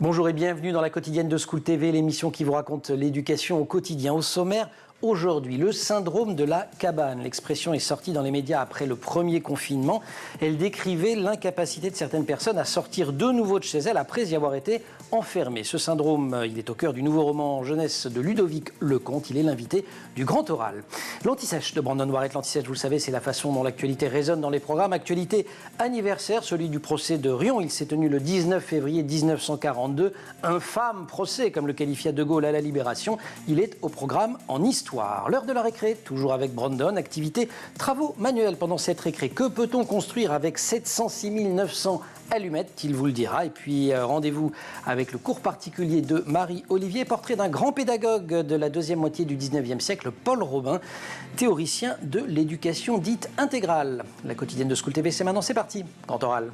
Bonjour et bienvenue dans la quotidienne de School TV, l'émission qui vous raconte l'éducation au quotidien. Au sommaire, aujourd'hui, le syndrome de la cabane. L'expression est sortie dans les médias après le premier confinement. Elle décrivait l'incapacité de certaines personnes à sortir de nouveau de chez elles après y avoir été enfermées. Ce syndrome, il est au cœur du nouveau roman jeunesse de Ludovic Lecomte. Il est l'invité du Grand Oral. L'Anti-Sèche de Brandon Warrett. L'Anti-Sèche, vous le savez, c'est la façon dont l'actualité résonne dans les programmes. Actualité anniversaire, celui du procès de Riom. Il s'est tenu le 19 février 1942. Infâme procès, comme le qualifia De Gaulle à la Libération. Il est au programme en histoire. L'heure de la récré, toujours avec Brandon. Activité, travaux manuels pendant cette récré. Que peut-on construire avec 706 900 allumettes, il vous le dira. Et puis rendez-vous avec le cours particulier de Marie-Olivier, portrait d'un grand pédagogue de la deuxième moitié du 19e siècle, Paul Robin, théoricien de l'éducation dite intégrale. La quotidienne de School TV, c'est maintenant, c'est parti. Grand Oral.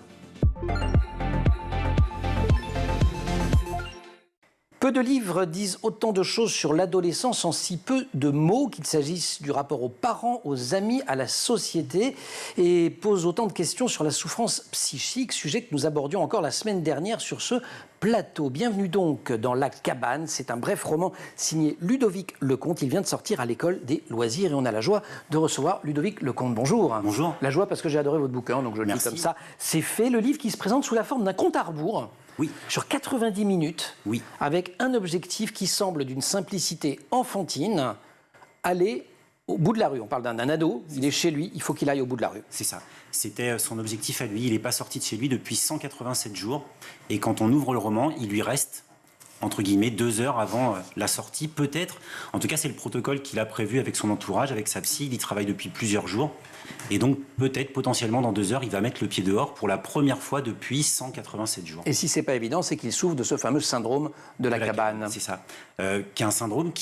Peu de livres disent autant de choses sur l'adolescence en si peu de mots, qu'il s'agisse du rapport aux parents, aux amis, à la société, et posent autant de questions sur la souffrance psychique, sujet que nous abordions encore la semaine dernière sur ce plateau. Bienvenue donc dans La Cabane. C'est un bref roman signé Ludovic Lecomte. Il vient de sortir à l'école des loisirs et on a la joie de recevoir Ludovic Lecomte. Bonjour. Bonjour. La joie parce que j'ai adoré votre bouquin, donc je le dis comme ça. C'est fait, le livre qui se présente sous la forme d'un compte à rebours. Oui. Sur 90 minutes, oui. Avec un objectif qui semble d'une simplicité enfantine, aller au bout de la rue. On parle d'un ado, il est chez lui, il faut qu'il aille au bout de la rue. C'est ça. C'était son objectif à lui. Il n'est pas sorti de chez lui depuis 187 jours. Et quand on ouvre le roman, il lui reste, entre guillemets, 2 heures avant la sortie, peut-être. En tout cas, c'est le protocole qu'il a prévu avec son entourage, avec sa psy. Il y travaille depuis plusieurs jours. Et donc, peut-être, potentiellement, dans 2 heures, il va mettre le pied dehors pour la première fois depuis 187 jours. Et si c'est pas évident, c'est qu'il souffre de ce fameux syndrome de la cabane. C'est ça. Qui est un syndrome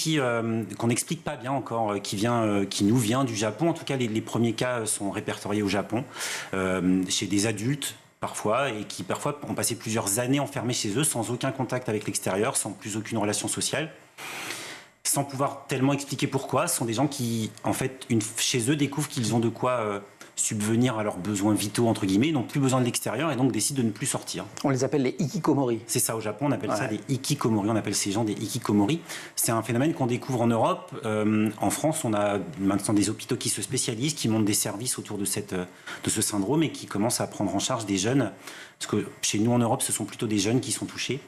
qu'on n'explique pas bien encore, qui nous vient du Japon. En tout cas, les premiers cas sont répertoriés au Japon, chez des adultes, parfois, et qui parfois ont passé plusieurs années enfermés chez eux, sans aucun contact avec l'extérieur, sans plus aucune relation sociale. Sans pouvoir tellement expliquer pourquoi, ce sont des gens qui, en fait, chez eux, découvrent qu'ils ont de quoi subvenir à leurs besoins vitaux, entre guillemets, ils n'ont plus besoin de l'extérieur et donc décident de ne plus sortir. On les appelle les hikikomori. C'est ça, au Japon, on appelle ça des hikikomori, on appelle ces gens des hikikomori. C'est un phénomène qu'on découvre en Europe. En France, on a maintenant des hôpitaux qui se spécialisent, qui montent des services autour de ce syndrome et qui commencent à prendre en charge des jeunes. Parce que chez nous, en Europe, ce sont plutôt des jeunes qui sont touchés.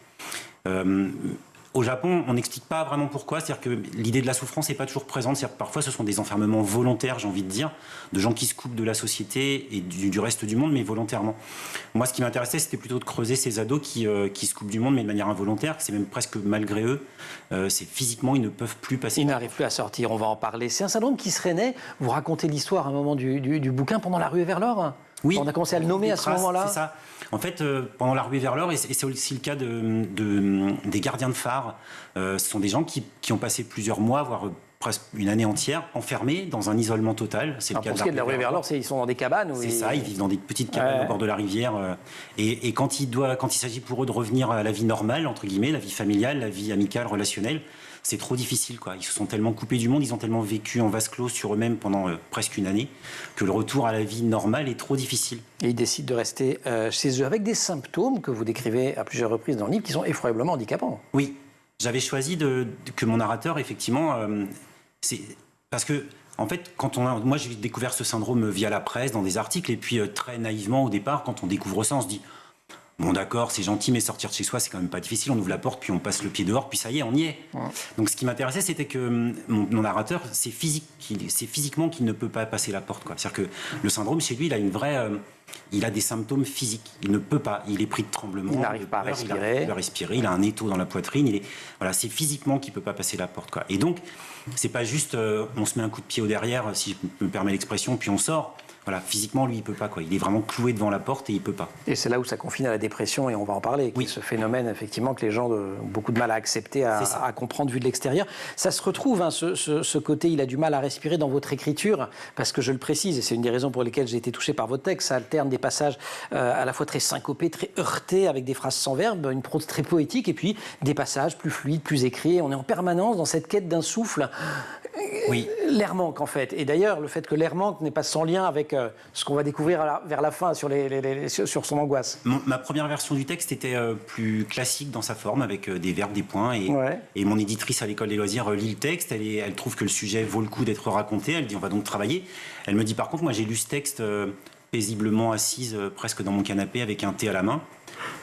Au Japon, on n'explique pas vraiment pourquoi. C'est-à-dire que l'idée de la souffrance n'est pas toujours présente. C'est-à-dire que parfois, ce sont des enfermements volontaires, j'ai envie de dire, de gens qui se coupent de la société et du reste du monde, mais volontairement. Moi, ce qui m'intéressait, c'était plutôt de creuser ces ados qui se coupent du monde, mais de manière involontaire. C'est même presque malgré eux. C'est physiquement, ils ne peuvent plus passer. Ils n'arrivent plus à sortir, on va en parler. C'est un syndrome qui serait né, vous racontez l'histoire à un moment du bouquin, pendant la ruée vers l'or. Oui. On a commencé à le nommer à ce moment-là. C'est ça. En fait, pendant la ruée vers l'or, et c'est aussi le cas des gardiens de phare, ce sont des gens qui ont passé plusieurs mois, voire presque une année entière, enfermés dans un isolement total. C'est le cas pour ce qui est de la ruée vers l'or, ils sont dans des cabanes. C'est ça, ils vivent dans des petites cabanes au bord de la rivière. Et quand il s'agit pour eux de revenir à la vie normale, entre guillemets, la vie familiale, la vie amicale, relationnelle, c'est trop difficile, quoi. Ils se sont tellement coupés du monde, ils ont tellement vécu en vase clos sur eux-mêmes pendant presque une année, que le retour à la vie normale est trop difficile. Et ils décident de rester chez eux avec des symptômes que vous décrivez à plusieurs reprises dans le livre qui sont effroyablement handicapants. Oui, j'avais choisi que mon narrateur, effectivement, c'est parce que en fait, moi j'ai découvert ce syndrome via la presse, dans des articles, et puis très naïvement au départ, quand on découvre ça, on se dit bon d'accord, c'est gentil, mais sortir de chez soi, c'est quand même pas difficile. On ouvre la porte, puis on passe le pied dehors, puis ça y est, on y est. Ouais. Donc ce qui m'intéressait, c'était que mon narrateur, c'est physiquement qu'il ne peut pas passer la porte, quoi. C'est-à-dire que le syndrome, chez lui, il a des symptômes physiques. Il ne peut pas. Il est pris de tremblements. Il n'arrive pas à respirer. Il a un étau dans la poitrine. Voilà, c'est physiquement qu'il ne peut pas passer la porte, quoi. Et donc, c'est pas juste on se met un coup de pied au derrière, si je me permets l'expression, puis on sort. Voilà, physiquement, lui, il peut pas, quoi. Il est vraiment cloué devant la porte et il peut pas. Et c'est là où ça confine à la dépression, et on va en parler. Oui. Ce phénomène, effectivement, que les gens ont beaucoup de mal à accepter, à comprendre vu de l'extérieur. Ça se retrouve, hein, ce côté, il a du mal à respirer dans votre écriture, parce que je le précise, et c'est une des raisons pour lesquelles j'ai été touché par votre texte, ça alterne des passages à la fois très syncopés, très heurtés, avec des phrases sans verbe, une prose très poétique, et puis des passages plus fluides, plus écrits. On est en permanence dans cette quête d'un souffle Oui. L'air manque, en fait. Et d'ailleurs, le fait que l'air manque n'est pas sans lien avec ce qu'on va découvrir vers la fin sur sur son angoisse. Ma première version du texte était plus classique dans sa forme, avec des verbes, des points. Ouais. Et mon éditrice à l'École des loisirs lit le texte. Elle trouve que le sujet vaut le coup d'être raconté. Elle dit on va donc travailler. Elle me dit par contre, moi j'ai lu ce texte paisiblement assise presque dans mon canapé avec un thé à la main.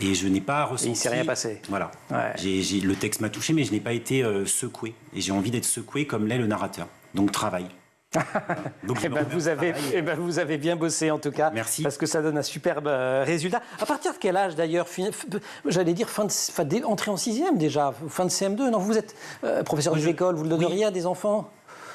Et je n'ai pas ressenti... Et il ne s'est rien passé. Voilà. Ouais. Le texte m'a touché, mais je n'ai pas été secoué. Et j'ai envie d'être secoué comme l'est le narrateur. Donc travail. Donc, vous avez bien bossé en tout cas. Merci. Parce que ça donne un superbe résultat. À partir de quel âge d'ailleurs, j'allais dire entrée en 6e déjà, fin de CM2, non, vous êtes professeur des écoles, vous le donneriez à des enfants?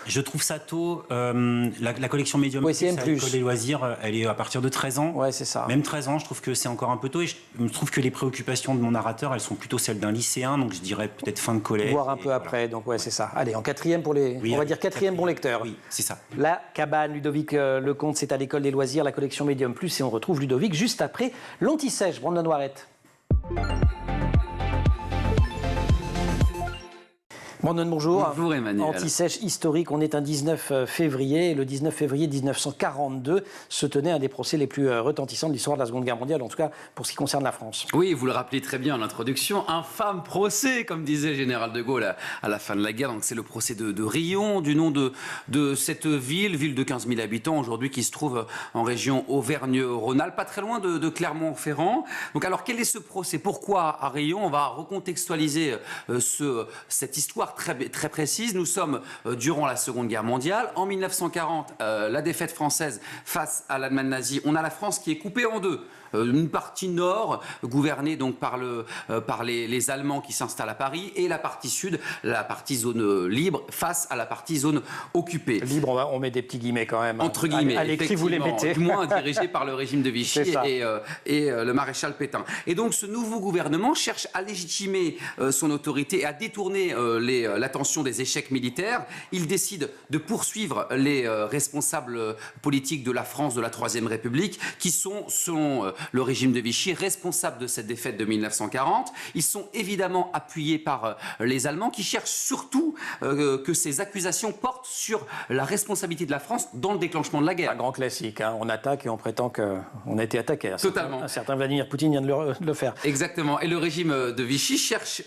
Je trouve ça tôt. La collection Medium oui, à l'École des loisirs, elle est à partir de 13 ans. Ouais, c'est ça. Même 13 ans, je trouve que c'est encore un peu tôt. Et je trouve que les préoccupations de mon narrateur, elles sont plutôt celles d'un lycéen. Donc je dirais peut-être fin de collège. Voire un peu après. Donc ouais, c'est ça. Allez, en 4e pour les... Oui, on va dire 4e bon lecteur. Oui, c'est ça. La cabane, Ludovic Lecomte, c'est à l'École des loisirs, la collection Medium Plus. Et on retrouve Ludovic juste après l'Anti-Sèche. Brandon Noiret. Brandon, bonjour. Bonjour Emmanuel. Anti-Sèche historique, on est un 19 février. Et le 19 février 1942 se tenait un des procès les plus retentissants de l'histoire de la Seconde Guerre mondiale, en tout cas pour ce qui concerne la France. Oui, vous le rappelez très bien en introduction, un fameux procès, comme disait le général de Gaulle à la fin de la guerre. Donc c'est le procès de Riom, du nom de cette ville de 15 000 habitants aujourd'hui qui se trouve en région Auvergne-Rhône-Alpes, pas très loin de Clermont-Ferrand. Donc alors quel est ce procès? Pourquoi à Riom? On va recontextualiser cette histoire très précise. Nous sommes durant la Seconde Guerre mondiale. En 1940, la défaite française face à l'Allemagne nazie, on a la France qui est coupée en deux. Une partie nord, gouvernée donc par les Allemands qui s'installent à Paris, et la partie sud, la partie zone libre, face à la partie zone occupée. Libre, on met des petits guillemets quand même. Entre guillemets. À l'écrit, vous les mettez. Du moins dirigé par le régime de Vichy et le maréchal Pétain. Et donc ce nouveau gouvernement cherche à légitimer son autorité et à détourner l'attention des échecs militaires. Il décide de poursuivre les responsables politiques de la France de la Troisième République, qui sont, selon le régime de Vichy, responsables de cette défaite de 1940. Ils sont évidemment appuyés par les Allemands, qui cherchent surtout que ces accusations portent sur la responsabilité de la France dans le déclenchement de la guerre. Un grand classique, hein. On attaque et on prétend qu'on a été attaqué. Totalement. Un certain Vladimir Poutine vient de le faire. Exactement. Et le régime de Vichy charge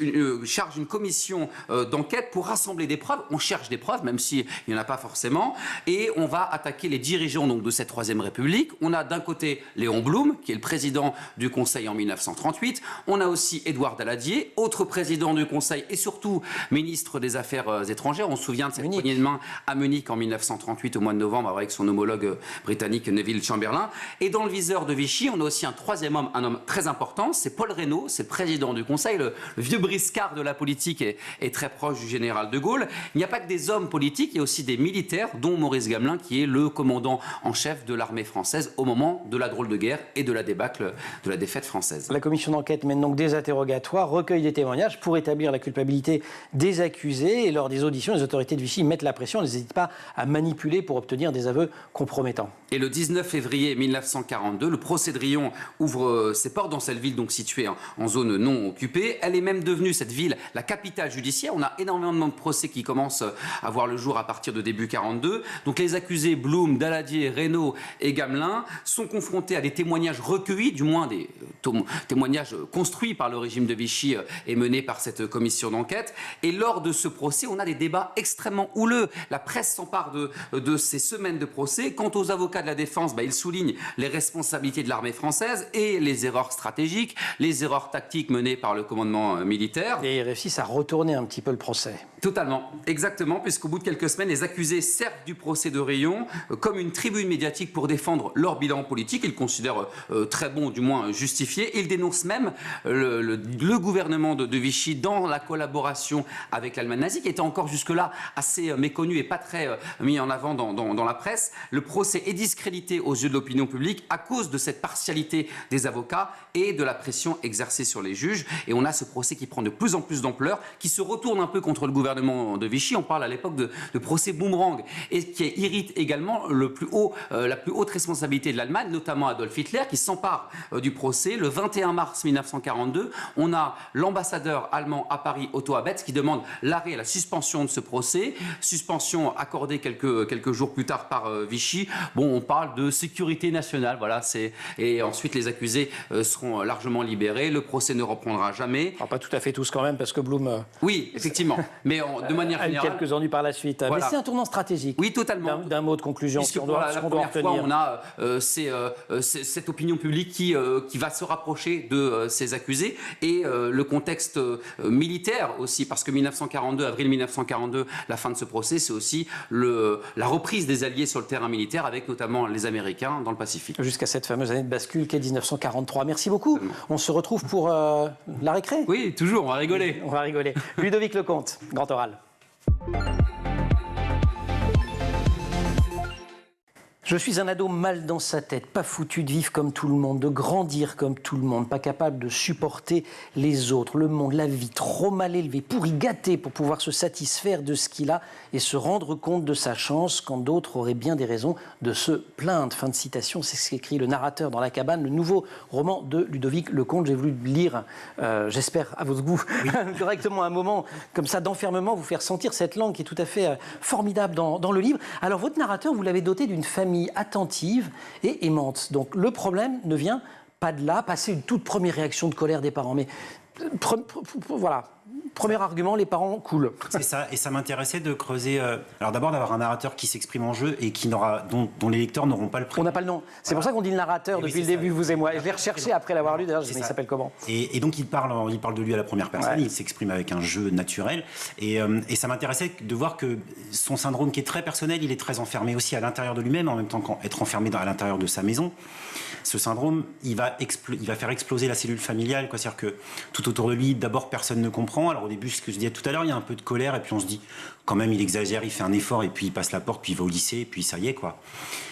une commission d'enquête pour rassembler des preuves. On cherche des preuves, même s'il n'y en a pas forcément. Et on va attaquer les dirigeants donc, de cette Troisième République. On a d'un côté Léon Blum, qui est le président du Conseil en 1938. On a aussi Édouard Daladier, autre président du Conseil et surtout ministre des Affaires étrangères. On se souvient de cette poignée de main à Munich en 1938, au mois de novembre, avec son homologue britannique Neville Chamberlain. Et dans le viseur de Vichy, on a aussi un troisième homme, un homme très important, c'est Paul Reynaud, c'est le président du Conseil, le vieux briscard de la politique est très proche du général de Gaulle. Il n'y a pas que des hommes politiques, il y a aussi des militaires, dont Maurice Gamelin, qui est le commandant en chef de l'armée française au moment de la drôle de guerre et de la débâcle de la défaite française. La commission d'enquête mène donc des interrogatoires, recueille des témoignages pour établir la culpabilité des accusés. Et lors des auditions, les autorités de Vichy mettent la pression, elles n'hésitent pas à manipuler pour obtenir des aveux compromettants. Et le 19 février 1942, le procès de Riom ouvre ses portes dans cette ville donc située en zone non occupée. Elle est même devenue, cette ville, la capitale judiciaire. On a énormément de procès qui commencent à voir le jour à partir de début 42. Donc les accusés Blum, Daladier, Reynaud et Gamelin sont confrontés à des témoignages recueillis, du moins des témoignages construits par le régime de Vichy et menés par cette commission d'enquête. Et lors de ce procès, on a des débats extrêmement houleux. La presse s'empare de ces semaines de procès. Quant aux avocats de la défense, ils soulignent les responsabilités de l'armée française et les erreurs stratégiques, les erreurs tactiques menées par le commandement militaire. Et ils réussissent à retourner un petit peu le procès. Totalement, exactement, puisqu'au bout de quelques semaines, les accusés servent du procès de Riom comme une tribune médiatique pour défendre leur bilan politique. Ils le considèrent très bon, du moins justifié. Ils dénoncent même le gouvernement de Vichy dans la collaboration avec l'Allemagne nazie, qui était encore jusque-là assez méconnu et pas très mis en avant dans la presse. Le procès est discrédité aux yeux de l'opinion publique à cause de cette partialité des avocats et de la pression exercée sur les juges. Et on a ce procès qui prend de plus en plus d'ampleur, qui se retourne un peu peu contre le gouvernement de Vichy. On parle à l'époque de procès boomerang, et qui irrite également la plus haute responsabilité de l'Allemagne, notamment Adolf Hitler, qui s'empare du procès. Le 21 mars 1942, on a l'ambassadeur allemand à Paris, Otto Abetz, qui demande l'arrêt et la suspension de ce procès. Suspension accordée quelques jours plus tard par Vichy. Bon, on parle de sécurité nationale, voilà. Et ensuite, les accusés seront largement libérés. Le procès ne reprendra jamais. Alors, pas tout à fait tous quand même, parce que Blum... Oui, effectivement. Mais de manière a eu générale... quelques ennuis par la suite. Voilà. Mais c'est un tournant stratégique. Oui, totalement. D'un mot de conclusion, Puisque si on doit, la on doit première fois, retenir. on a cette opinion publique qui va se rapprocher de ces accusés, et le contexte militaire aussi, parce que avril 1942, la fin de ce procès, c'est aussi la reprise des Alliés sur le terrain militaire, avec notamment les Américains dans le Pacifique. Jusqu'à cette fameuse année de bascule qu'est 1943. Merci beaucoup. On se retrouve pour la récré. Oui, toujours, on va rigoler. On va rigoler. Ludovic Lecomte, Grand Oral. Je suis un ado mal dans sa tête, pas foutu de vivre comme tout le monde, de grandir comme tout le monde, pas capable de supporter les autres, le monde, la vie, trop mal élevé, pourri, gâté pour pouvoir se satisfaire de ce qu'il a et se rendre compte de sa chance quand d'autres auraient bien des raisons de se plaindre. Fin de citation, c'est ce qu'écrit le narrateur dans La Cabane, le nouveau roman de Ludovic Lecomte. J'ai voulu lire, j'espère à votre goût, oui. Correctement un moment comme ça d'enfermement, vous faire sentir cette langue qui est tout à fait formidable dans le livre. Alors votre narrateur, vous l'avez doté d'une famille attentive et aimante. Donc le problème ne vient pas de là, passer une toute première réaction de colère des parents. Mais voilà, premier argument, les parents cool. C'est ça, et ça m'intéressait de creuser. Alors d'abord d'avoir un narrateur qui s'exprime en jeu et dont les lecteurs n'auront pas le prénom. On n'a pas le nom. C'est pour ça qu'on dit le narrateur depuis le début, vous et moi. Je l'ai recherché après l'avoir lu, d'ailleurs, je sais pas, il s'appelle comment. Et donc il parle de lui à la première personne, il s'exprime avec un jeu naturel. Et ça m'intéressait de voir que son syndrome, qui est très personnel, il est très enfermé aussi à l'intérieur de lui-même, en même temps qu'être enfermé à l'intérieur de sa maison. Ce syndrome, il va faire exploser la cellule familiale, quoi. C'est-à-dire que tout autour de lui, d'abord, personne ne comprend. Alors au début, ce que je disais tout à l'heure, il y a un peu de colère, et puis on se dit, quand même, il exagère, il fait un effort, et puis il passe la porte, puis il va au lycée, et puis ça y est, quoi.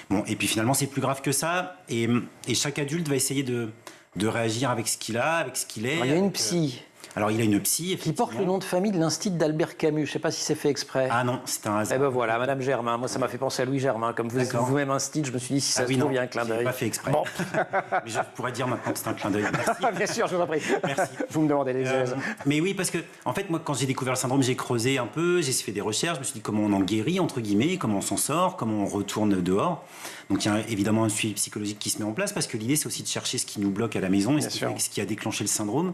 Bon, et puis finalement, c'est plus grave que ça, et chaque adulte va essayer de réagir avec ce qu'il a, avec ce qu'il est. Alors, il y a une psy. Alors, il a une psy, qui porte le nom de famille de l'Institut d'Albert Camus. Je ne sais pas si c'est fait exprès. Ah non, c'est un hasard. Eh ben voilà, Madame Germain. Moi, ça m'a fait penser à Louis Germain. Comme vous êtes vous-même Institut, je me suis dit, si ça se trouve, il y a un clin d'œil. Pas fait exprès. Bon. Mais je pourrais dire maintenant que c'est un clin d'œil. Merci. Bien sûr, je vous en prie. Merci. Vous me demandez les aises. Mais oui, parce que, en fait, moi, quand j'ai découvert le syndrome, j'ai creusé un peu, j'ai fait des recherches, je me suis dit comment on en guérit, entre guillemets, comment on s'en sort, comment on retourne dehors. Donc il y a évidemment un suivi psychologique qui se met en place, parce que l'idée, c'est aussi de chercher ce qui nous bloque à la maison et ce qui a déclenché le syndrome.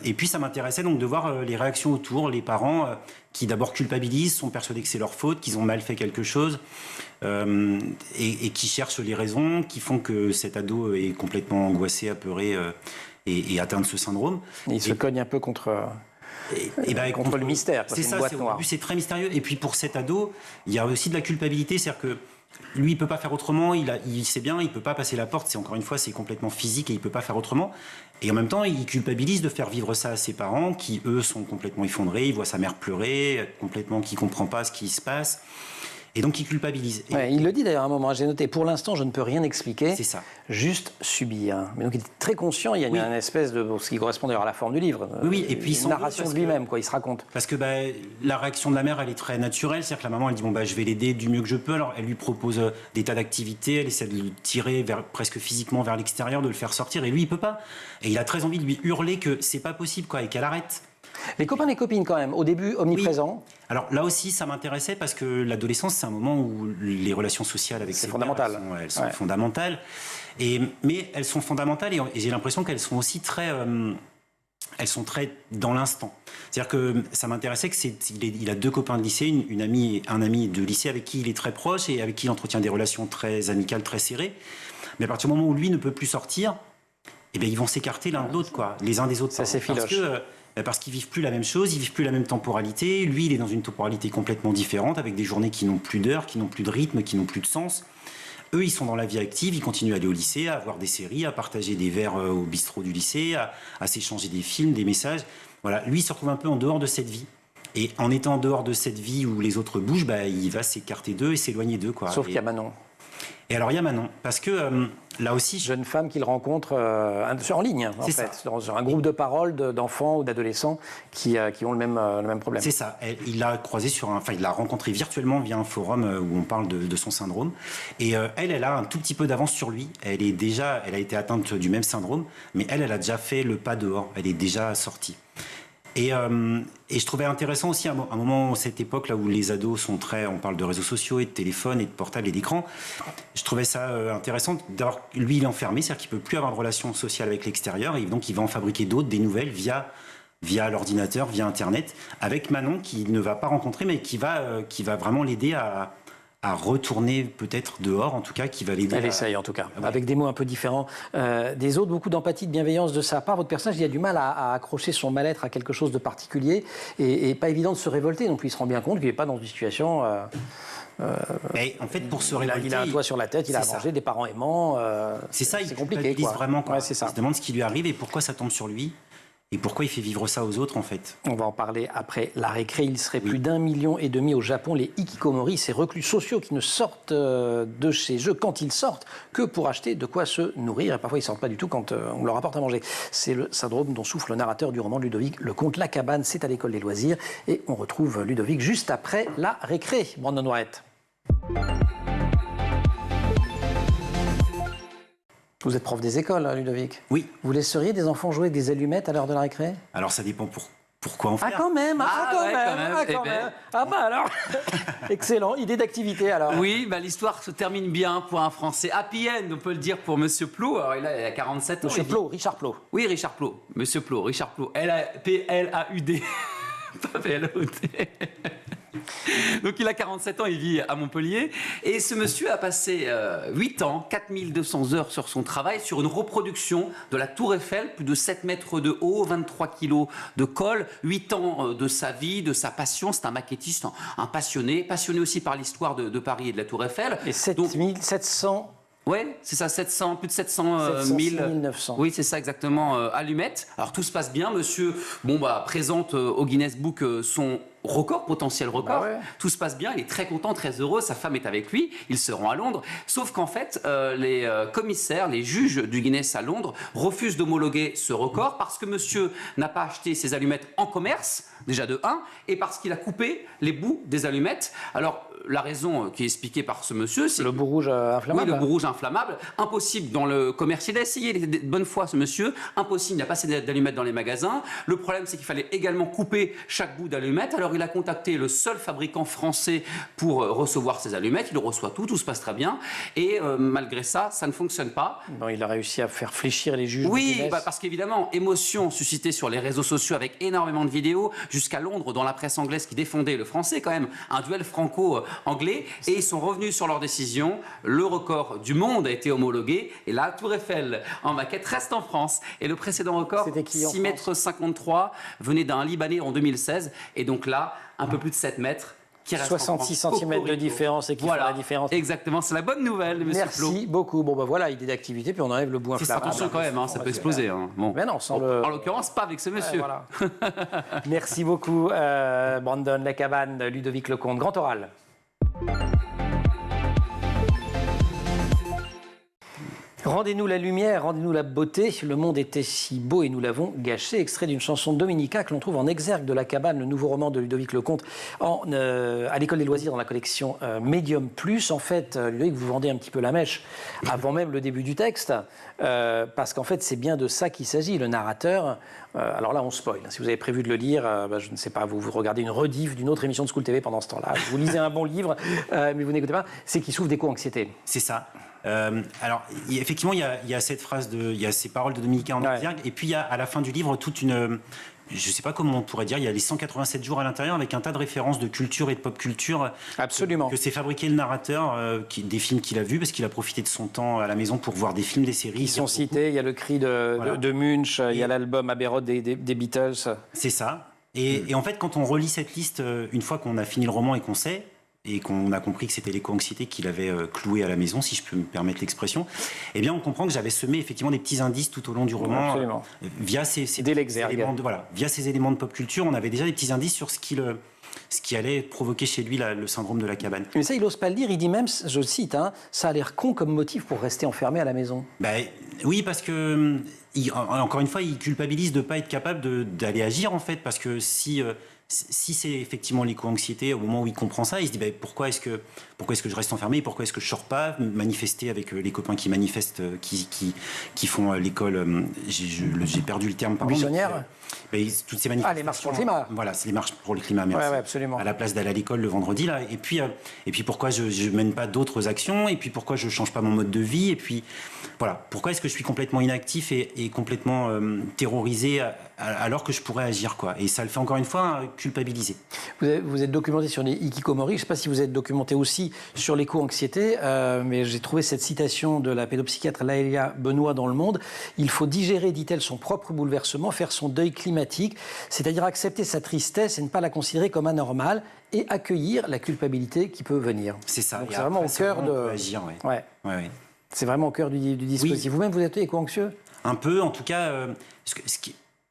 Et puis ça m'intéressait donc de voir les réactions autour, les parents qui d'abord culpabilisent, sont persuadés que c'est leur faute, qu'ils ont mal fait quelque chose, et qui cherchent les raisons qui font que cet ado est complètement angoissé, apeuré et atteint de ce syndrome. Et il se cogne un peu contre contre le mystère. C'est ça, au début c'est très mystérieux. Et puis pour cet ado, il y a aussi de la culpabilité, c'est-à-dire que lui, il peut pas faire autrement, il sait bien, il peut pas passer la porte, c'est encore une fois, c'est complètement physique et il peut pas faire autrement. Et en même temps, il culpabilise de faire vivre ça à ses parents qui, eux, sont complètement effondrés, il voit sa mère pleurer, complètement, qui comprend pas ce qui se passe. Et donc, il culpabilise. Ouais, il le dit d'ailleurs à un moment, j'ai noté, pour l'instant, je ne peux rien expliquer, c'est ça. Juste subir. Mais donc, il est très conscient, il y a une espèce de, ce qui correspond d'ailleurs à la forme du livre, et puis une narration de lui-même, quoi, il se raconte. Parce que la réaction de la mère, elle est très naturelle, c'est-à-dire que la maman, elle dit, je vais l'aider du mieux que je peux, alors elle lui propose des tas d'activités, elle essaie de le tirer presque physiquement vers l'extérieur, de le faire sortir, et lui, il peut pas. Et il a très envie de lui hurler que c'est pas possible, quoi, et qu'elle arrête. Les copains, les copines quand même, au début omniprésents. Oui. Alors là aussi, ça m'intéressait parce que l'adolescence, c'est un moment où les relations sociales avec ses fondamental. pairs, elles sont fondamentales. Mais elles sont fondamentales et j'ai l'impression qu'elles sont aussi elles sont très dans l'instant. C'est-à-dire que ça m'intéressait qu'il a deux copains de lycée, un ami de lycée avec qui il est très proche et avec qui il entretient des relations très amicales, très serrées. Mais à partir du moment où lui ne peut plus sortir, ils vont s'écarter l'un de l'autre, quoi, les uns des autres. Ça s'effiloche. Parce qu'ils vivent plus la même chose, ils vivent plus la même temporalité. Lui, il est dans une temporalité complètement différente, avec des journées qui n'ont plus d'heures, qui n'ont plus de rythme, qui n'ont plus de sens. Eux, ils sont dans la vie active, ils continuent à aller au lycée, à voir des séries, à partager des verres au bistrot du lycée, à s'échanger des films, des messages. Voilà, lui, il se retrouve un peu en dehors de cette vie. Et en étant en dehors de cette vie où les autres bougent, il va s'écarter d'eux et s'éloigner d'eux, quoi. Sauf qu'il y a Manon. Et alors il y a Manon, parce que là aussi... Jeune femme qu'il rencontre en ligne, en fait, dans un groupe de parole d'enfants ou d'adolescents qui ont le même problème. C'est ça. Il l'a croisé il l'a rencontré virtuellement via un forum où on parle de son syndrome. Et elle a un tout petit peu d'avance sur lui. Elle a été atteinte du même syndrome, mais elle a déjà fait le pas dehors. Elle est déjà sortie. Et je trouvais intéressant aussi un moment, cette époque là où les ados sont on parle de réseaux sociaux et de téléphones et de portables et d'écran. Je trouvais ça intéressant d'avoir, lui il est enfermé, c'est-à-dire qu'il peut plus avoir de relations sociales avec l'extérieur, et donc il va en fabriquer d'autres, des nouvelles via l'ordinateur, via Internet, avec Manon qui ne va pas rencontrer, mais qui va vraiment l'aider à retourner peut-être dehors, en tout cas, qui va l'aider. Elle essaye en tout cas, avec des mots un peu différents des autres, beaucoup d'empathie, de bienveillance de sa part. Votre personnage, il a du mal à accrocher son mal-être à quelque chose de particulier et pas évident de se révolter. Donc il se rend bien compte qu'il n'est pas dans une situation... Mais en fait, pour se révolter... Il a un toit sur la tête, il a à manger, des parents aimants. C'est ça, c'est compliqué. Il vraiment. Ouais, c'est ça. Il se demande ce qui lui arrive et pourquoi ça tombe sur lui. Et pourquoi il fait vivre ça aux autres, en fait? On va en parler après la récré. Il serait plus d'1,5 million au Japon, les hikikomori, ces reclus sociaux qui ne sortent de chez eux quand ils sortent que pour acheter de quoi se nourrir. Et parfois, ils ne sortent pas du tout quand on leur apporte à manger. C'est le syndrome dont souffre le narrateur du roman de Ludovic Lecomte. La cabane, c'est à l'école des loisirs. Et on retrouve Ludovic juste après la récré. Brandon White. Vous êtes prof des écoles, hein, Ludovic? Oui. Vous laisseriez des enfants jouer avec des allumettes à l'heure de la récré? Alors ça dépend pourquoi en faire. Ah quand même, quand même. Ah bah alors, excellent, idée d'activité alors. Oui, bah, l'histoire se termine bien pour un Français. Happy end, on peut le dire pour Monsieur Plot. Alors il a 47 ans. Monsieur Plot, Richard Plot. Oui, Richard Plot. Monsieur Plot, Richard Plot. P-L-A-U-D. Pas P-L-O-T. Donc il a 47 ans, il vit à Montpellier. Et ce monsieur a passé 8 ans, 4200 heures sur son travail, sur une reproduction de la Tour Eiffel, plus de 7 mètres de haut, 23 kilos de colle, 8 ans de sa vie, de sa passion. C'est un maquettiste, un passionné aussi par l'histoire de Paris et de la Tour Eiffel. Et 7700... Ouais, c'est ça, plus de 700 000. 900. Oui, c'est ça exactement, allumettes. Alors tout se passe bien, monsieur présente au Guinness Book son potentiel record. Bah ouais. Tout se passe bien, il est très content, très heureux, sa femme est avec lui, ils se rend à Londres. Sauf qu'en fait, les commissaires, les juges du Guinness à Londres refusent d'homologuer ce record parce que monsieur n'a pas acheté ses allumettes en commerce, déjà de 1, et parce qu'il a coupé les bouts des allumettes. Alors, la raison qui est expliquée par ce monsieur, c'est... Le bout rouge inflammable. Oui, le bout rouge inflammable. Impossible dans le commerce. Il a essayé de bonne foi, ce monsieur. Impossible, il n'a pas assez d'allumettes dans les magasins. Le problème, c'est qu'il fallait également couper chaque bout d'allumette. Alors, il a contacté le seul fabricant français pour recevoir ces allumettes. Il reçoit tout se passe très bien. Et malgré ça, ça ne fonctionne pas. Bon, il a réussi à faire fléchir les juges. Oui, parce qu'évidemment, émotion suscitée sur les réseaux sociaux avec énormément de vidéos, jusqu'à Londres, dans la presse anglaise qui défendait le français, quand même, un duel franco-anglais. Et ils sont revenus sur leur décision. Le record du monde a été homologué. Et la Tour Eiffel en maquette reste en France. Et le précédent record, 6,53 mètres, venait d'un Libanais en 2016. Et donc là, un peu plus de 7 mètres. Qui reste 66 cm de différence et qui font la différence. Exactement, c'est la bonne nouvelle, monsieur Plot. Merci beaucoup. Bon, ben voilà, idée d'activité, puis on enlève le bout inflammable. Attention quand même, ça peut exploser. Bon. Mais non, sans En l'occurrence, pas avec ce monsieur. Voilà. Merci beaucoup, Brandon. La cabane, Ludovic Lecomte, Grand Oral. Rendez-nous la lumière, rendez-nous la beauté. Le monde était si beau et nous l'avons gâché. Extrait d'une chanson de Dominica que l'on trouve en exergue de La Cabane, le nouveau roman de Ludovic Lecomte, à l'école des loisirs dans la collection Medium Plus. En fait, Ludovic, vous vendez un petit peu la mèche avant même le début du texte, parce qu'en fait, c'est bien de ça qu'il s'agit. Le narrateur, alors là, on spoil. Si vous avez prévu de le lire, je ne sais pas, vous regardez une rediff d'une autre émission de School TV pendant ce temps-là. Vous lisez un bon livre, mais vous n'écoutez pas. C'est qu'il souffre d'éco-anxiété. C'est ça. Alors, effectivement, il y a cette phrase, il y a ces paroles de Dominica en exergue, et puis il y a à la fin du livre toute une... Je ne sais pas comment on pourrait dire, il y a les 187 jours à l'intérieur avec un tas de références de culture et de pop culture. Absolument. Que s'est fabriqué le narrateur, des films qu'il a vus, parce qu'il a profité de son temps à la maison pour voir des films, des séries. Ils sont cités, il y a le cri de Munch, il y a l'album Abbey Road des Beatles. C'est ça. Et en fait, quand on relit cette liste, une fois qu'on a fini le roman et qu'on sait, et qu'on a compris que c'était l'éco-anxiété qu'il avait cloué à la maison, si je peux me permettre l'expression, eh bien on comprend que j'avais semé effectivement des petits indices tout au long du roman. Absolument. Via ces éléments via ces éléments de pop culture, on avait déjà des petits indices sur ce qui allait provoquer chez lui le syndrome de la cabane. Mais ça, il n'ose pas le dire. Il dit même, je le cite, ça a l'air con comme motif pour rester enfermé à la maison. Oui, parce que, encore une fois, il culpabilise de ne pas être capable d'aller agir, en fait. Parce que si c'est effectivement l'éco-anxiété, au moment où il comprend ça, il se dit pourquoi est-ce que je reste enfermé, pourquoi est-ce que je ne sors pas manifester avec les copains qui manifestent, qui font l'école, j'ai perdu le terme, pardon. Buissonnière. Toutes ces manifestations. Les marches pour le climat. Voilà, c'est les marches pour le climat, merci. Ouais, absolument. À la place d'aller à l'école le vendredi, là. Et puis pourquoi je ne mène pas d'autres actions, et puis pourquoi je ne change pas mon mode de vie, et puis voilà, pourquoi est-ce que je suis complètement inactif et complètement terrorisé alors que je pourrais agir, quoi. Et ça le fait encore une fois culpabiliser. Vous êtes documenté sur les hikikomori. Je ne sais pas si vous êtes documenté aussi sur l'éco-anxiété, mais j'ai trouvé cette citation de la pédopsychiatre Laëlia Benoît dans Le Monde. Il faut digérer, dit-elle, son propre bouleversement, faire son deuil climatique, c'est-à-dire accepter sa tristesse et ne pas la considérer comme anormale et accueillir la culpabilité qui peut venir. C'est ça. Donc c'est vraiment au cœur de... agir, ouais. Ouais. C'est vraiment au cœur du dispositif. Oui. Vous-même, vous êtes éco-anxieux ? Un peu, en tout cas.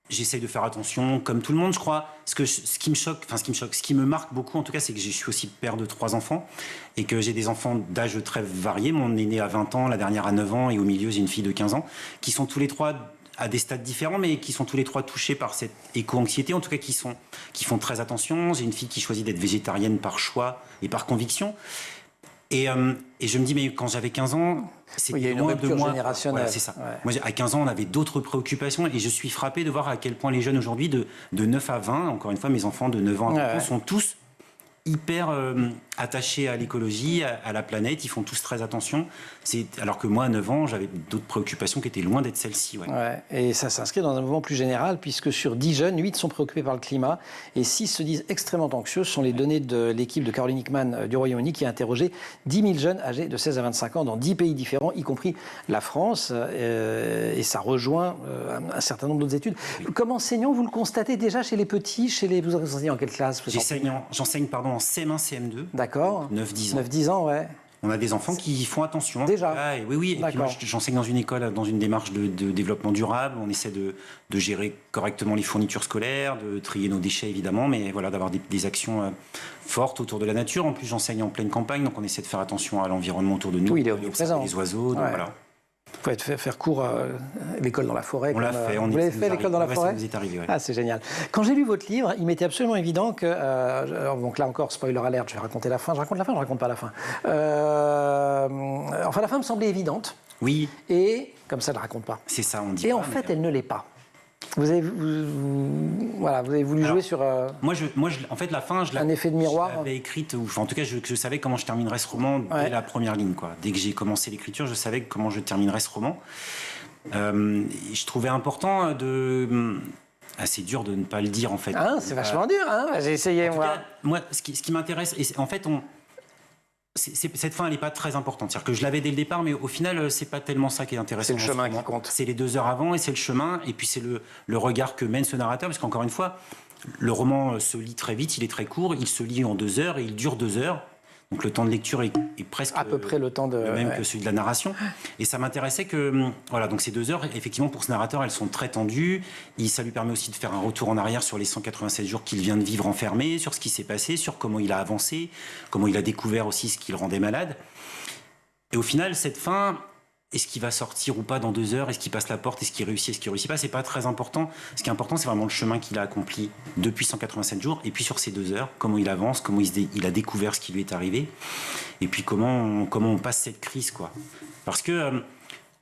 J'essaye de faire attention, comme tout le monde, je crois. Ce qui me marque beaucoup, en tout cas, c'est que je suis aussi père de 3 enfants et que j'ai des enfants d'âge très variés. Mon aîné a 20 ans, la dernière a 9 ans et au milieu, j'ai une fille de 15 ans, qui sont tous les 3 à des stades différents, mais qui sont tous les 3 touchés par cette éco-anxiété, en tout cas qui font très attention. J'ai une fille qui choisit d'être végétarienne par choix et par conviction. Et je me dis, mais quand j'avais 15 ans, c'était il y a une loin de rupture moi. générationnelle. Voilà, c'est ça. Ouais. Moi, à 15 ans, on avait d'autres préoccupations et je suis frappé de voir à quel point les jeunes aujourd'hui, de 9 à 20, encore une fois, mes enfants de 9 ans à 20 ans, sont tous hyper attachés à l'écologie, à la planète. Ils font tous très attention. Alors que moi, à 9 ans, j'avais d'autres préoccupations qui étaient loin d'être celles-ci. Ouais. Et ça s'inscrit dans un mouvement plus général, puisque sur 10 jeunes, 8 sont préoccupés par le climat et 6 se disent extrêmement anxieux. Ce sont les données de l'équipe de Caroline Hickman du Royaume-Uni qui a interrogé 10 000 jeunes âgés de 16 à 25 ans dans 10 pays différents, y compris la France. Et ça rejoint un certain nombre d'autres études. Comme enseignant, vous le constatez déjà chez les petits, vous enseignez en quelle classe? J'enseigne en CM1, CM2. D'accord. 9-10 ans. 9-10 ans, ouais. On a des enfants qui font attention. Déjà. Oui. Et puis moi, j'enseigne dans une école, dans une démarche de développement durable. On essaie de gérer correctement les fournitures scolaires, de trier nos déchets évidemment, mais voilà, d'avoir des actions fortes autour de la nature. En plus, j'enseigne en pleine campagne, donc on essaie de faire attention à l'environnement autour de nous. Oui, il est omniprésent. Les oiseaux, donc voilà. Vous pouvez faire cours à l'école dans la forêt. On l'a fait. Vous l'avez fait, l'école dans la forêt? Ça nous est arrivé, ouais. Ah, c'est génial. Quand j'ai lu votre livre, il m'était absolument évident que... donc là encore, spoiler alert, je vais raconter la fin. Je raconte la fin, je ne raconte pas la fin. Enfin, la fin me semblait évidente. Oui. Et, comme ça, je ne la raconte pas. C'est ça, on dit. Et en fait, elle ne l'est pas. Vous avez voulu jouer sur moi, en fait, la fin, un effet de miroir. Je l'avais écrite, en tout cas, je savais comment je terminerais ce roman dès la première ligne, quoi. Dès que j'ai commencé l'écriture, je savais comment je terminerais ce roman. Je trouvais important c'est dur de ne pas le dire, en fait. Ah, c'est vachement dur, hein. J'ai essayé, moi, ce qui m'intéresse, en fait, cette fin, elle n'est pas très importante. C'est-à-dire que je l'avais dès le départ, mais au final, c'est pas tellement ça qui est intéressant. C'est le chemin qui compte. C'est les 2 heures avant et c'est le chemin, et puis c'est le regard que mène ce narrateur, parce qu'encore une fois, le roman se lit très vite, il est très court, il se lit en 2 heures et il dure 2 heures. Donc le temps de lecture est presque à peu près le temps le même que celui de la narration. Et ça m'intéressait que voilà, donc ces 2 heures, effectivement, pour ce narrateur, elles sont très tendues. Ça lui permet aussi de faire un retour en arrière sur les 187 jours qu'il vient de vivre enfermé, sur ce qui s'est passé, sur comment il a avancé, comment il a découvert aussi ce qui le rendait malade. Et au final, cette fin, est-ce qu'il va sortir ou pas dans 2 heures? Est-ce qu'il passe la porte? Est-ce qu'il réussit? Est-ce qu'il réussit pas? C'est pas très important. Ce qui est important, c'est vraiment le chemin qu'il a accompli depuis 187 jours. Et puis sur ces 2 heures, comment il avance, comment il a découvert ce qui lui est arrivé. Et puis comment on passe cette crise, quoi. Parce que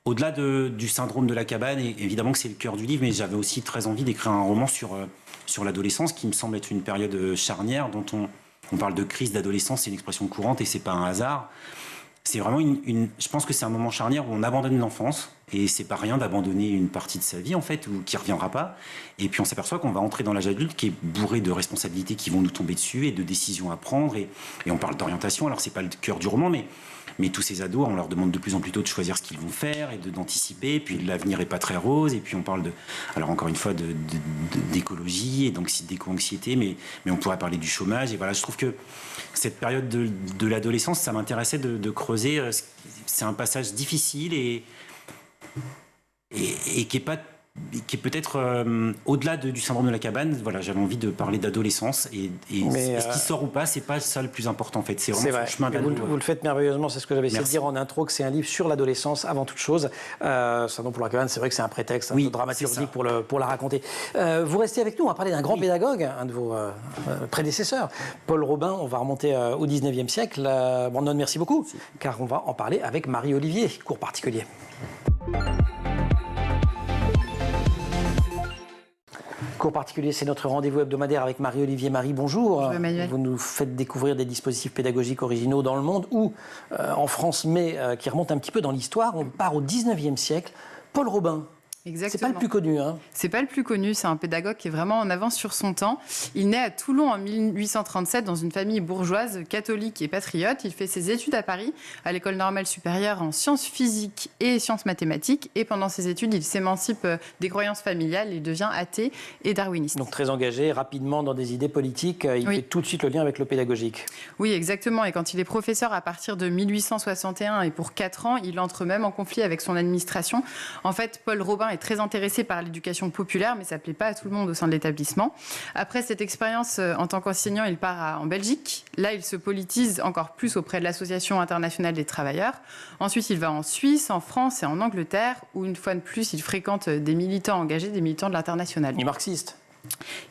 au-delà du syndrome de la cabane, et évidemment que c'est le cœur du livre, mais j'avais aussi très envie d'écrire un roman sur l'adolescence, qui me semble être une période charnière, dont on parle de crise d'adolescence, c'est une expression courante et c'est pas un hasard. C'est vraiment je pense que c'est un moment charnière où on abandonne l'enfance, et c'est pas rien d'abandonner une partie de sa vie, en fait, ou qui reviendra pas. Et puis on s'aperçoit qu'on va entrer dans l'âge adulte qui est bourré de responsabilités qui vont nous tomber dessus et de décisions à prendre. Et on parle d'orientation, alors c'est pas le cœur du roman, mais Mais tous ces ados, on leur demande de plus en plus tôt de choisir ce qu'ils vont faire et d'anticiper. Puis l'avenir n'est pas très rose. Et puis on parle alors encore une fois, d'écologie et d'éco-anxiété, mais on pourrait parler du chômage. Et voilà, je trouve que cette période de l'adolescence, ça m'intéressait de creuser. C'est un passage difficile et qui est peut-être au-delà du syndrome de la cabane. Voilà, j'avais envie de parler d'adolescence et ce qui sort ou pas, c'est pas ça le plus important en fait. C'est vraiment son chemin d'ado. Vous le faites merveilleusement, c'est ce que j'avais essayé de dire en intro, que c'est un livre sur l'adolescence avant toute chose. Syndrome pour la cabane, c'est vrai que c'est un prétexte un peu dramaturgique pour la raconter. Vous restez avec nous, on va parler d'un grand pédagogue, un de vos prédécesseurs, Paul Robin. On va remonter au 19e siècle. Brandon, merci beaucoup, car on va en parler avec Marie-Olivier, cours particulier. Cours particulier, c'est notre rendez-vous hebdomadaire avec Marie-Olivier. Marie, bonjour. Bonjour Emmanuel. Vous nous faites découvrir des dispositifs pédagogiques originaux dans le monde ou en France, mais qui remontent un petit peu dans l'histoire. On part au 19e siècle. Paul Robin. Exactement. C'est pas le plus connu, hein. C'est pas le plus connu, c'est un pédagogue qui est vraiment en avance sur son temps. Il naît à Toulon en 1837 dans une famille bourgeoise, catholique et patriote. Il fait ses études à Paris, à l'école normale supérieure en sciences physiques et sciences mathématiques. Et pendant ses études, il s'émancipe des croyances familiales, il devient athée et darwiniste. Donc très engagé, rapidement dans des idées politiques, il fait tout de suite le lien avec le pédagogique. Oui, exactement. Et quand il est professeur à partir de 1861 et pour 4 ans, il entre même en conflit avec son administration. En fait, Paul Robin est très intéressé par l'éducation populaire, mais ça ne plaît pas à tout le monde au sein de l'établissement. Après cette expérience en tant qu'enseignant, il part en Belgique. Là, il se politise encore plus auprès de l'Association internationale des travailleurs. Ensuite, il va en Suisse, en France et en Angleterre, où une fois de plus, il fréquente des militants engagés, des militants de l'Internationale. Il est marxiste.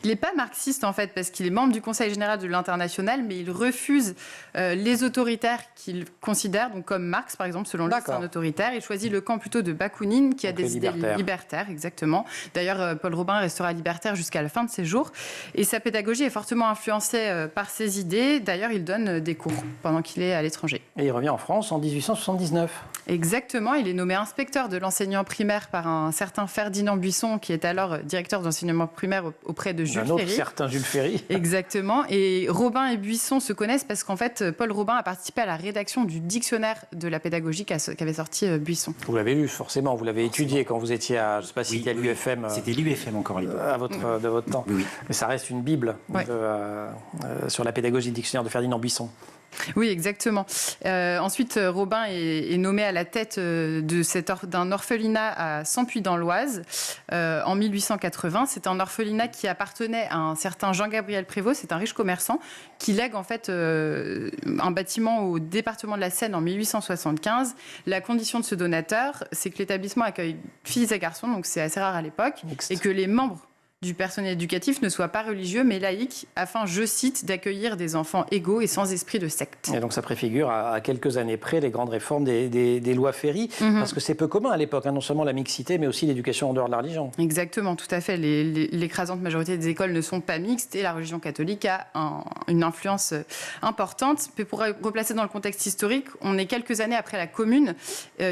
Il n'est pas marxiste en fait parce qu'il est membre du Conseil général de l'Internationale, mais il refuse les autoritaires qu'il considère donc comme Marx par exemple, selon lui c'est un autoritaire. Il choisit le camp plutôt de Bakounine qui a des idées libertaires, exactement. D'ailleurs Paul Robin restera libertaire jusqu'à la fin de ses jours et sa pédagogie est fortement influencée par ses idées. D'ailleurs il donne des cours pendant qu'il est à l'étranger. Et il revient en France en 1879. Exactement, il est nommé inspecteur de l'enseignement primaire par un certain Ferdinand Buisson qui est alors directeur d'enseignement primaire auprès de Jules Ferry. Certain Jules Ferry. Exactement. Et Robin et Buisson se connaissent parce qu'en fait, Paul Robin a participé à la rédaction du dictionnaire de la pédagogie qu'avait sorti Buisson. Vous l'avez lu, forcément. Vous l'avez étudié quand vous étiez à, je ne sais pas si c'était à l'UFM. C'était l'UFM encore à l'époque. De votre temps. Oui. Mais ça reste une bible sur la pédagogie du dictionnaire de Ferdinand Buisson. Oui, exactement. Ensuite, Robin est nommé à la tête d'un orphelinat à Sampuy-dans-l'Oise en 1880. C'est un orphelinat qui appartenait à un certain Jean-Gabriel Prévost. C'est un riche commerçant qui lègue en fait un bâtiment au département de la Seine en 1875. La condition de ce donateur, c'est que l'établissement accueille filles et garçons, donc c'est assez rare à l'époque, et que les membres du personnel éducatif ne soit pas religieux mais laïque, afin, je cite, d'accueillir des enfants égaux et sans esprit de secte. Et donc ça préfigure à quelques années près les grandes réformes des lois Ferry, parce que c'est peu commun à l'époque, non seulement la mixité, mais aussi l'éducation en dehors de la religion. Exactement, tout à fait. L'écrasante majorité des écoles ne sont pas mixtes et la religion catholique a une influence importante. Mais pour replacer dans le contexte historique, on est quelques années après la Commune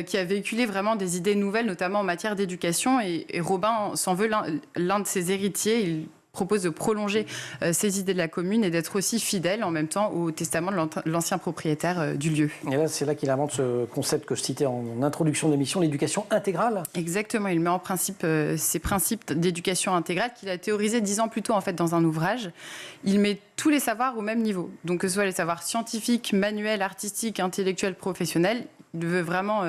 qui a véhiculé vraiment des idées nouvelles, notamment en matière d'éducation, et Robin s'en veut l'un de ses héritiers. Il propose de prolonger ces idées de la Commune et d'être aussi fidèle en même temps au testament de l'ancien propriétaire du lieu. Et là, c'est là qu'il invente ce concept que je citais en introduction de l'émission, l'éducation intégrale. Exactement, il met en principe ces principes d'éducation intégrale qu'il a théorisé 10 ans plus tôt en fait dans un ouvrage. Il met tous les savoirs au même niveau, donc que ce soit les savoirs scientifiques, manuels, artistiques, intellectuels, professionnels. Il veut vraiment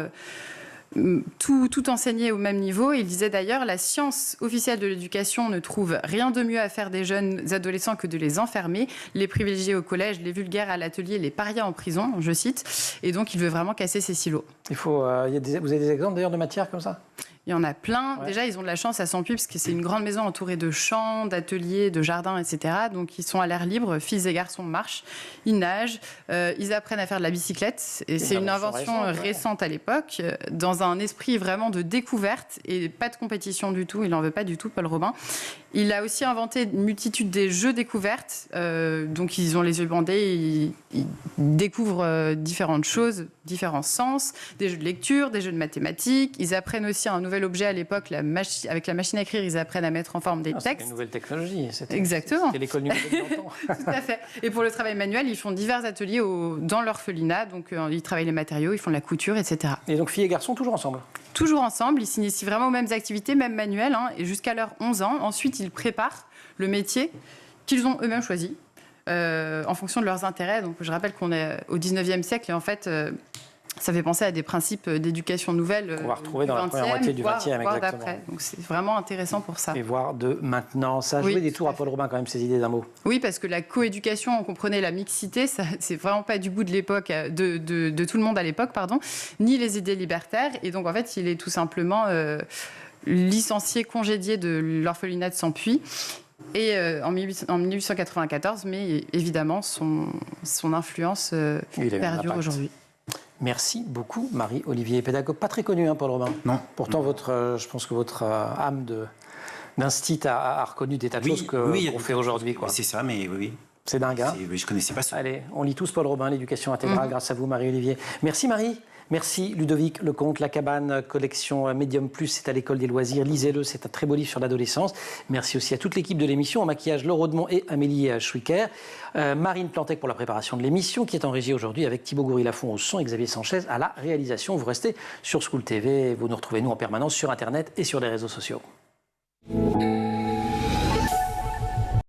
tout enseigner au même niveau. Il disait d'ailleurs, la science officielle de l'éducation ne trouve rien de mieux à faire des jeunes adolescents que de les enfermer, les privilégier au collège, les vulgaires à l'atelier, les parias en prison, je cite. Et donc, il veut vraiment casser ces silos. Vous avez des exemples d'ailleurs de matières comme ça ? Il y en a plein. Ouais. Déjà, ils ont de la chance à Sampuy parce que c'est une grande maison entourée de champs, d'ateliers, de jardins, etc. Donc, ils sont à l'air libre. Filles et garçons marchent, ils nagent, ils apprennent à faire de la bicyclette. Et c'est une invention récente à l'époque, dans un esprit vraiment de découverte et pas de compétition du tout. Il n'en veut pas du tout, Paul Robin. Il a aussi inventé une multitude des jeux découvertes. Donc, ils ont les yeux bandés, ils découvrent différentes choses, différents sens, des jeux de lecture, des jeux de mathématiques. Ils apprennent aussi un nouvel nouvel objet à l'époque, avec la machine à écrire, ils apprennent à mettre en forme des C'est textes. une nouvelle technologie. Exactement. C'était l'école numérique d'antan. Tout à fait. Et pour le travail manuel, ils font divers ateliers dans l'orphelinat. Donc, ils travaillent les matériaux, ils font de la couture, etc. Et donc, filles et garçons, toujours ensemble? Toujours ensemble. Ils s'initient vraiment aux mêmes activités, même manuelles, et jusqu'à leurs 11 ans. Ensuite, ils préparent le métier qu'ils ont eux-mêmes choisi en fonction de leurs intérêts. Donc, je rappelle qu'on est au 19e siècle et en fait, ça fait penser à des principes d'éducation nouvelle qu'on va retrouver dans la première moitié du 20e, voire exactement. d'après. Donc, c'est vraiment intéressant pour ça. Et voir de maintenant. Ça a joué des tours à Paul Robin, quand même, ces idées d'un mot. Oui, parce que la coéducation, on comprenait la mixité, c'est vraiment pas du goût de l'époque, de tout le monde à l'époque, pardon, ni les idées libertaires. Et donc, en fait, il est tout simplement licencié, congédié de l'orphelinat de Sampuy. Et en 1894, mais évidemment, son influence perdure aujourd'hui. Merci beaucoup, Marie-Olivier, pédagogue pas très connu, Paul Robin. Non. Pourtant, je pense que votre âme d'instit a reconnu des tas de choses qu'on fait aujourd'hui. C'est ça, mais oui. C'est dingue, hein? Je ne connaissais pas ça. Allez, on lit tous Paul Robin, l'éducation intégrale, grâce à vous, Marie-Olivier. Merci, Marie. Merci Ludovic Lecomte, La Cabane, collection Medium Plus, c'est à l'école des loisirs. Lisez-le, c'est un très beau livre sur l'adolescence. Merci aussi à toute l'équipe de l'émission, au maquillage Laure Audemont et Amélie Schwicker. Marine Plantec pour la préparation de l'émission, qui est en régie aujourd'hui avec Thibaut Goury-Lafont au son et Xavier Sanchez à la réalisation. Vous restez sur School TV, vous nous retrouvez nous en permanence sur Internet et sur les réseaux sociaux.